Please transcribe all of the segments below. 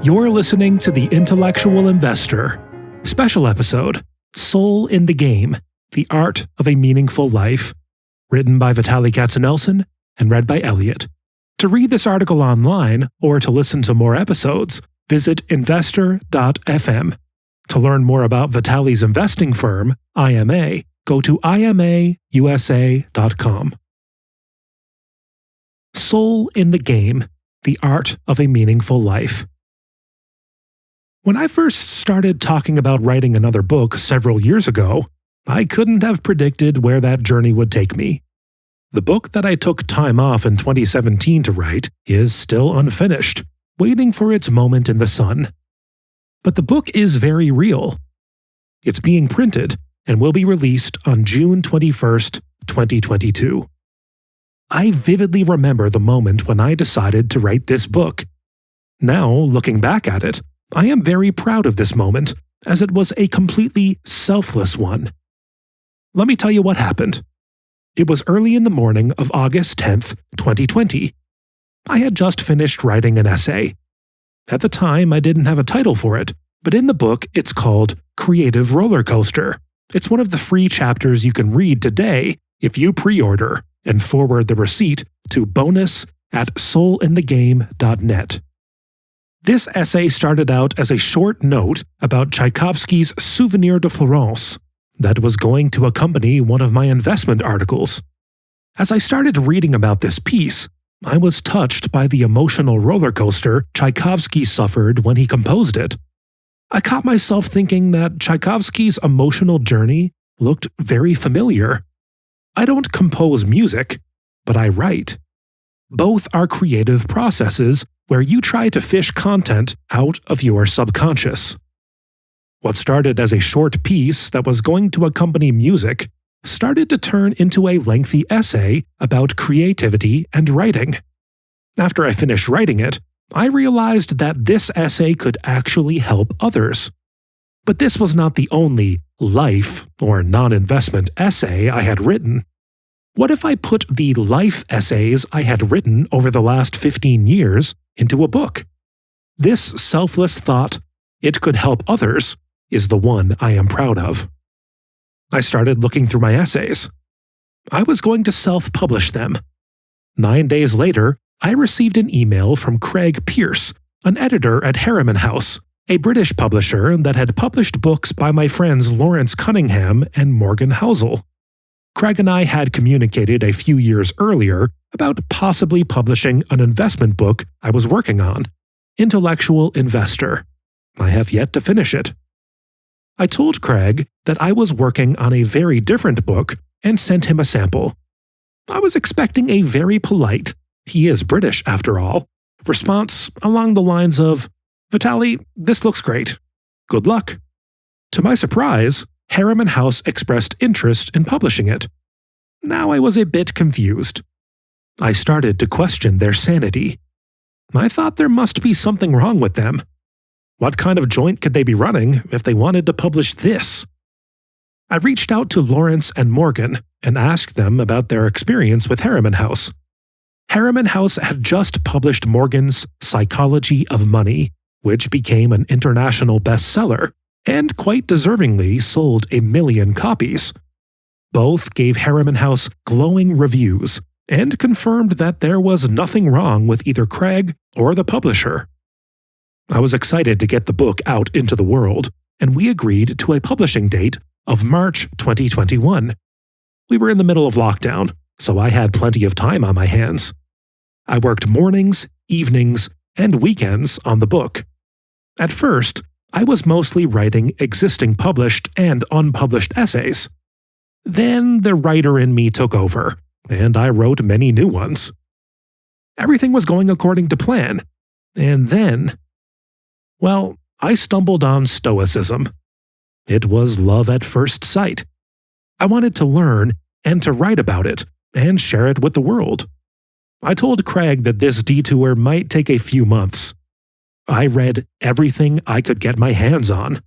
You're listening to The Intellectual Investor, special episode, Soul in the Game, The Art of a Meaningful Life, written by Vitaliy Katzenelson and read by Elliot. To read this article online or to listen to more episodes, visit investor.fm. To learn more about Vitaliy's investing firm, IMA, go to imausa.com. Soul in the Game, The Art of a Meaningful Life. When I first started talking about writing another book several years ago, I couldn't have predicted where that journey would take me. The book that I took time off in 2017 to write is still unfinished, waiting for its moment in the sun. But the book is very real. It's being printed and will be released on June 21st, 2022. I vividly remember the moment when I decided to write this book. Now, looking back at it, I am very proud of this moment, as it was a completely selfless one. Let me tell you what happened. It was early in the morning of August 10th, 2020. I had just finished writing an essay. At the time, I didn't have a title for it, but in the book, it's called Creative Roller Coaster. It's one of the free chapters you can read today if you pre-order and forward the receipt to bonus@soulinthegame.net. This essay started out as a short note about Tchaikovsky's Souvenir de Florence that was going to accompany one of my investment articles. As I started reading about this piece, I was touched by the emotional roller coaster Tchaikovsky suffered when he composed it. I caught myself thinking that Tchaikovsky's emotional journey looked very familiar. I don't compose music, but I write. Both are creative processes where you try to fish content out of your subconscious. What started as a short piece that was going to accompany music started to turn into a lengthy essay about creativity and writing. After I finished writing it, I realized that this essay could actually help others. But this was not the only life or non-investment essay I had written. What if I put the life essays I had written over the last 15 years into a book? This selfless thought, it could help others, is the one I am proud of. I started looking through my essays. I was going to self-publish them. 9 days later, I received an email from Craig Pearce, an editor at Harriman House, a British publisher that had published books by my friends Lawrence Cunningham and Morgan Housel. Craig and I had communicated a few years earlier about possibly publishing an investment book I was working on, Intellectual Investor. I have yet to finish it. I told Craig that I was working on a very different book and sent him a sample. I was expecting a very polite, he is British after all, response along the lines of, "Vitaliy, this looks great. Good luck." To my surprise, Harriman House expressed interest in publishing it. Now I was a bit confused. I started to question their sanity. I thought there must be something wrong with them. What kind of joint could they be running if they wanted to publish this? I reached out to Lawrence and Morgan and asked them about their experience with Harriman House. Harriman House had just published Morgan's Psychology of Money, which became an international bestseller and quite deservingly sold 1 million copies. Both gave Harriman House glowing reviews and confirmed that there was nothing wrong with either Craig or the publisher. I was excited to get the book out into the world, and we agreed to a publishing date of March 2021. We were in the middle of lockdown, so I had plenty of time on my hands. I worked mornings, evenings, and weekends on the book. At first, I was mostly writing existing published and unpublished essays. Then the writer in me took over, and I wrote many new ones. Everything was going according to plan, and then, well, I stumbled on Stoicism. It was love at first sight. I wanted to learn and to write about it and share it with the world. I told Craig that this detour might take a few months. I read everything I could get my hands on.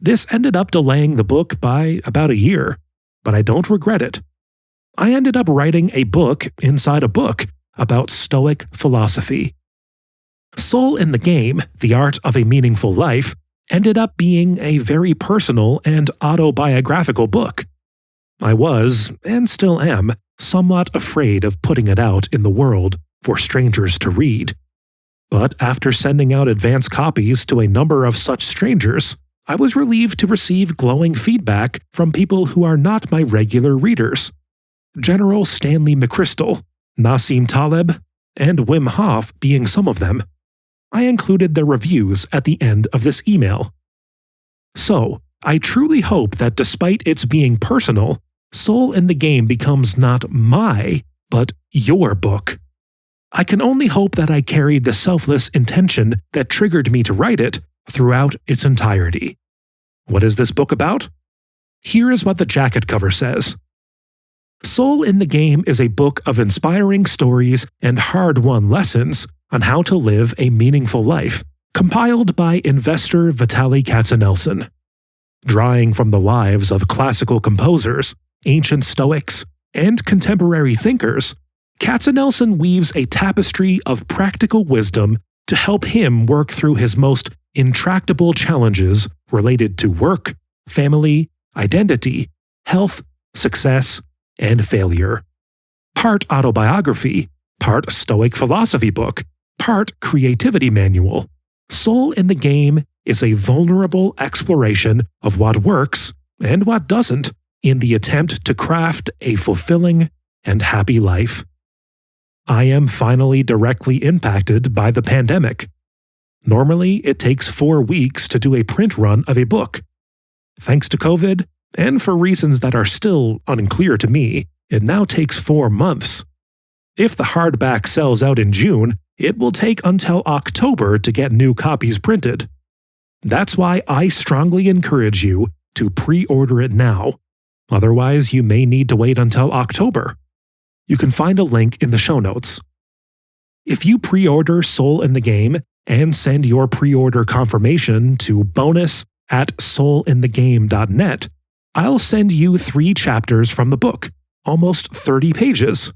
This ended up delaying the book by about a year, but I don't regret it. I ended up writing a book inside a book about Stoic philosophy. Soul in the Game, The Art of a Meaningful Life, ended up being a very personal and autobiographical book. I was, and still am, somewhat afraid of putting it out in the world for strangers to read. But after sending out advance copies to a number of such strangers, I was relieved to receive glowing feedback from people who are not my regular readers. General Stanley McChrystal, Nassim Taleb, and Wim Hof being some of them. I included their reviews at the end of this email. So, I truly hope that despite its being personal, Soul in the Game becomes not my, but your book. I can only hope that I carried the selfless intention that triggered me to write it throughout its entirety. What is this book about? Here is what the jacket cover says. Soul in the Game is a book of inspiring stories and hard-won lessons on how to live a meaningful life, compiled by investor Vitaliy Katzenelson. Drawing from the lives of classical composers, ancient Stoics, and contemporary thinkers, Katzenelson weaves a tapestry of practical wisdom to help him work through his most intractable challenges related to work, family, identity, health, success, and failure. Part autobiography, part Stoic philosophy book, part creativity manual, Soul in the Game is a vulnerable exploration of what works and what doesn't in the attempt to craft a fulfilling and happy life. I am finally directly impacted by the pandemic. Normally, it takes 4 weeks to do a print run of a book. Thanks to COVID, and for reasons that are still unclear to me, it now takes 4 months. If the hardback sells out in June, it will take until October to get new copies printed. That's why I strongly encourage you to pre-order it now. Otherwise, you may need to wait until October. You can find a link in the show notes. If you pre-order Soul in the Game and send your pre-order confirmation to bonus@soulinthegame.net, I'll send you 3 chapters from the book, almost 30 pages.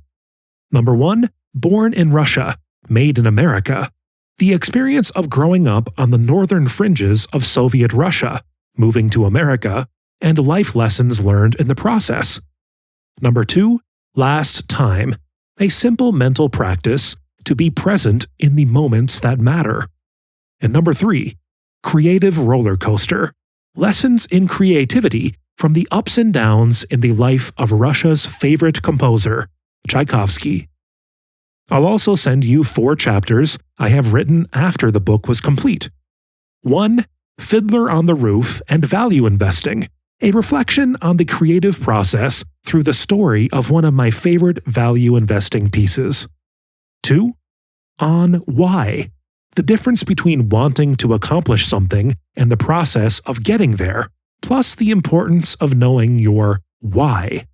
Number 1, Born in Russia, Made in America. The experience of growing up on the northern fringes of Soviet Russia, moving to America, and life lessons learned in the process. Number 2, Last Time, a simple mental practice to be present in the moments that matter. And number 3, Creative Roller Coaster, lessons in creativity from the ups and downs in the life of Russia's favorite composer, Tchaikovsky. I'll also send you 4 chapters I have written after the book was complete. 1, Fiddler on the Roof and Value Investing, a reflection on the creative process through the story of one of my favorite value investing pieces. 2, On Why, the difference between wanting to accomplish something and the process of getting there, plus the importance of knowing your why.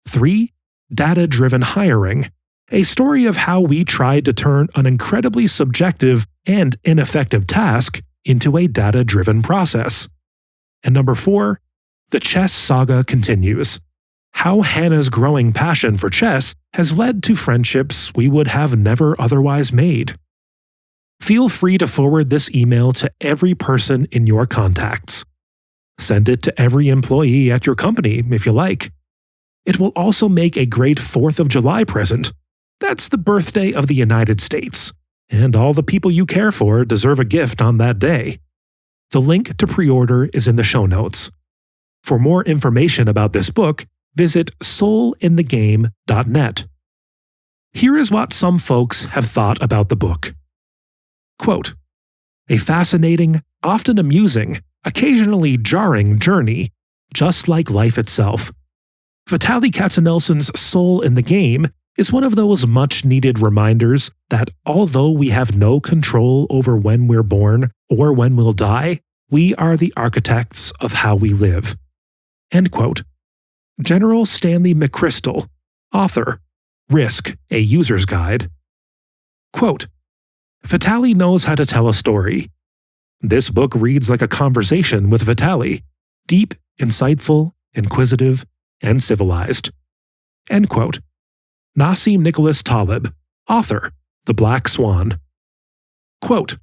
3, Data-Driven Hiring, a story of how we tried to turn an incredibly subjective and ineffective task into a data-driven process. And number 4, The Chess Saga Continues, how Hannah's growing passion for chess has led to friendships we would have never otherwise made. Feel free to forward this email to every person in your contacts. Send it to every employee at your company if you like. It will also make a great 4th of July present. That's the birthday of the United States, and all the people you care for deserve a gift on that day. The link to pre-order is in the show notes. For more information about this book, visit soulinthegame.net. Here is what some folks have thought about the book. Quote, a fascinating, often amusing, occasionally jarring journey, just like life itself. Vitaliy Katzenelson's Soul in the Game is one of those much-needed reminders that although we have no control over when we're born or when we'll die, we are the architects of how we live. End quote. General Stanley McChrystal, author, Risk, a User's Guide. Quote, Vitaliy knows how to tell a story. This book reads like a conversation with Vitaliy, deep, insightful, inquisitive, and civilized. End quote. Nassim Nicholas Taleb, author, The Black Swan. Quote,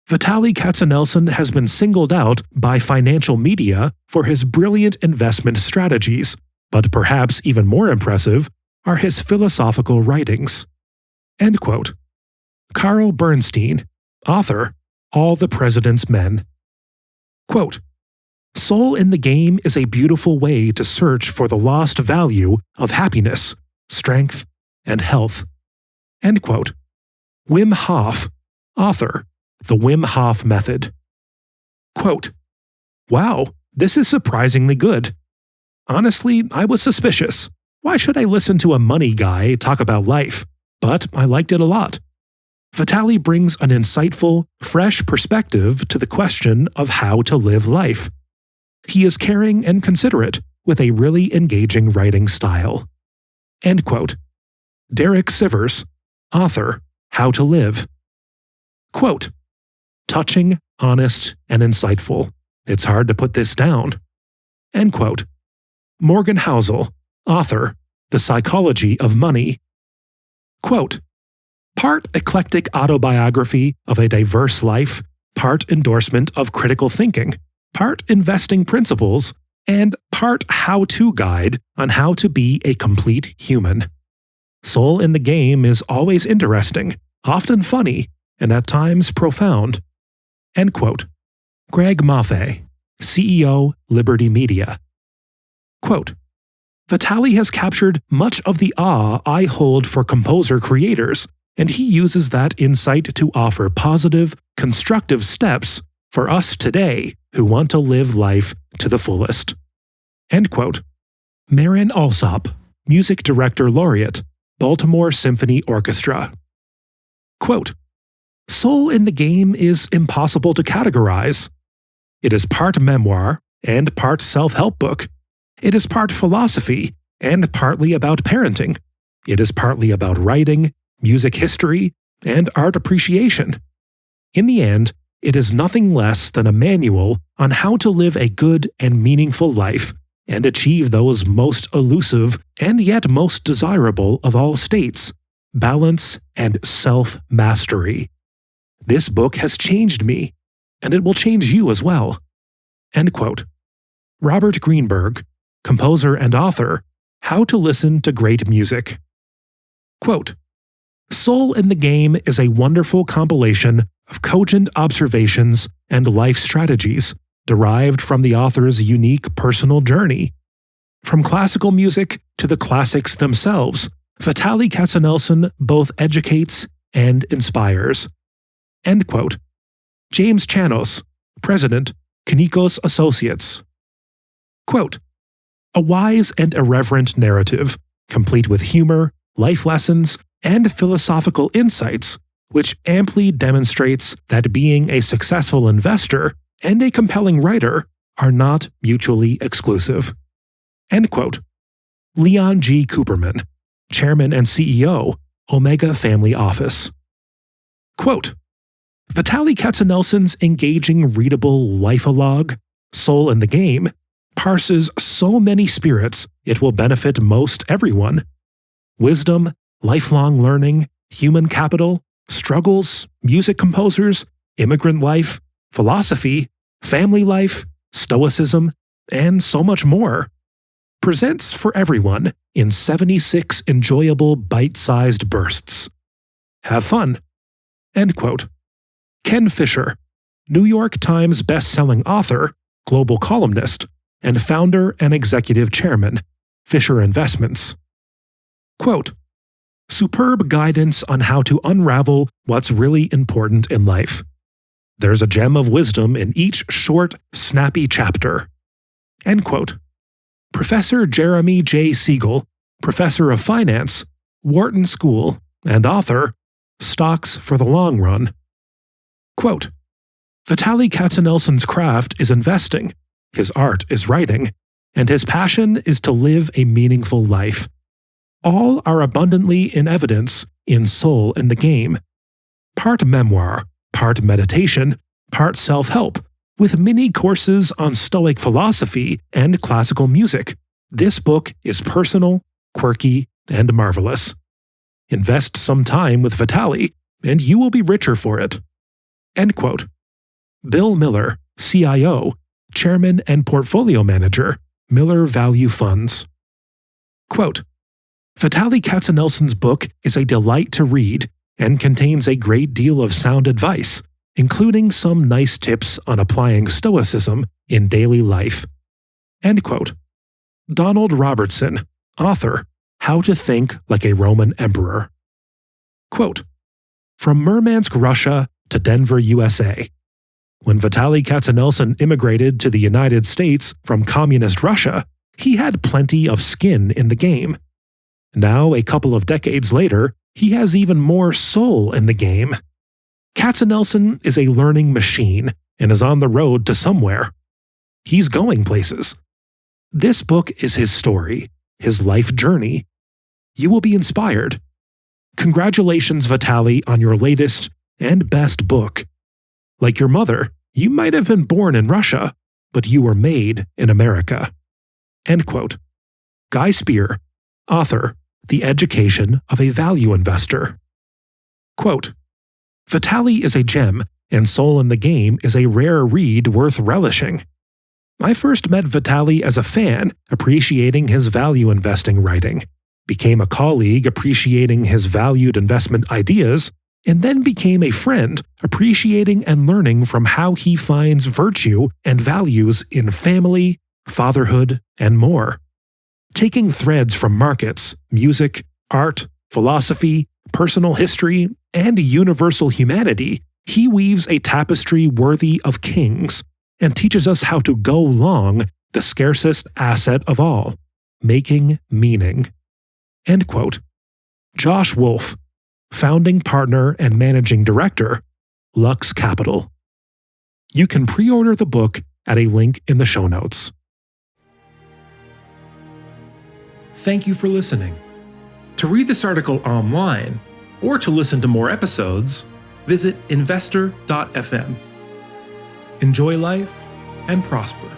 Vitaliy Katsenelson has been singled out by financial media for his brilliant investment strategies, but perhaps even more impressive are his philosophical writings. End quote. Carl Bernstein, author, All the President's Men. Quote, Soul in the Game is a beautiful way to search for the lost value of happiness, strength, and health. End quote. Wim Hof, author, The Wim Hof Method. Quote, Wow, this is surprisingly good. Honestly, I was suspicious. Why should I listen to a money guy talk about life? But I liked it a lot. Vitaliy brings an insightful, fresh perspective to the question of how to live life. He is caring and considerate with a really engaging writing style. End quote. Derek Sivers, author, How to Live. Quote, Touching, honest, and insightful. It's hard to put this down. End quote. Morgan Housel, author, The Psychology of Money. Quote, Part eclectic autobiography of a diverse life, part endorsement of critical thinking, part investing principles, and part how-to guide on how to be a complete human. Soul in the Game is always interesting, often funny, and at times profound. End quote. Greg Maffei, CEO, Liberty Media. Quote, Vitaliy has captured much of the awe I hold for composer-creators, and he uses that insight to offer positive, constructive steps for us today who want to live life to the fullest. End quote. Marin Alsop, Music Director Laureate, Baltimore Symphony Orchestra. Quote, Soul in the Game is impossible to categorize. It is part memoir and part self-help book. It is part philosophy and partly about parenting. It is partly about writing, music history, and art appreciation. In the end, it is nothing less than a manual on how to live a good and meaningful life and achieve those most elusive and yet most desirable of all states, balance and self-mastery. This book has changed me, and it will change you as well. End quote. Robert Greenberg, composer and author, How to Listen to Great Music. Quote, Soul in the Game is a wonderful compilation of cogent observations and life strategies derived from the author's unique personal journey. From classical music to the classics themselves, Vitaliy Katsenelson both educates and inspires. End quote. James Chanos, President, Kinikos Associates. Quote, A wise and irreverent narrative, complete with humor, life lessons, and philosophical insights, which amply demonstrates that being a successful investor and a compelling writer are not mutually exclusive. End quote. Leon G. Cooperman, Chairman and CEO, Omega Family Office. Quote, Vitaliy Katsenelson's engaging readable life-a-log, Soul in the Game, parses so many spirits it will benefit most everyone. Wisdom, lifelong learning, human capital, struggles, music composers, immigrant life, philosophy, family life, stoicism, and so much more. Presents for everyone in 76 enjoyable bite-sized bursts. Have fun. End quote. Ken Fisher, New York Times best-selling author, global columnist, and founder and executive chairman, Fisher Investments. Quote, Superb guidance on how to unravel what's really important in life. There's a gem of wisdom in each short, snappy chapter. End quote. Professor Jeremy J. Siegel, Professor of Finance, Wharton School, and author, Stocks for the Long Run. Quote, Vitaliy Katsenelson's craft is investing, his art is writing, and his passion is to live a meaningful life. All are abundantly in evidence in Soul in the Game. Part memoir, part meditation, part self-help, with mini courses on Stoic philosophy and classical music. This book is personal, quirky, and marvelous. Invest some time with Vitaliy, and you will be richer for it. End quote. Bill Miller, CIO, Chairman and Portfolio Manager, Miller Value Funds. Quote, Vitaliy Katznelson's book is a delight to read and contains a great deal of sound advice, including some nice tips on applying stoicism in daily life. End quote. Donald Robertson, author, How to Think Like a Roman Emperor. Quote, From Murmansk, Russia to Denver, USA. When Vitaliy Katznelson immigrated to the United States from communist Russia, he had plenty of skin in the game. Now, a couple of decades later, he has even more soul in the game. Katznelson is a learning machine and is on the road to somewhere. He's going places. This book is his story, his life journey. You will be inspired. Congratulations, Vitaliy, on your latest and best book. Like your mother, you might have been born in Russia, but you were made in America. End quote. Guy Spear, author, The Education of a Value Investor. Quote, Vitaliy is a gem, and Soul in the Game is a rare read worth relishing. I first met Vitaliy as a fan, appreciating his value investing writing, became a colleague appreciating his valued investment ideas, and then became a friend appreciating and learning from how he finds virtue and values in family, fatherhood, and more. Taking threads from markets, music, art, philosophy, personal history, and universal humanity, he weaves a tapestry worthy of kings and teaches us how to go long the scarcest asset of all, making meaning. End quote. Josh Wolf, founding partner and managing director, Lux Capital. You can pre-order the book at a link in the show notes. Thank you for listening. To read this article online, or to listen to more episodes, visit investor.fm. Enjoy life and prosper.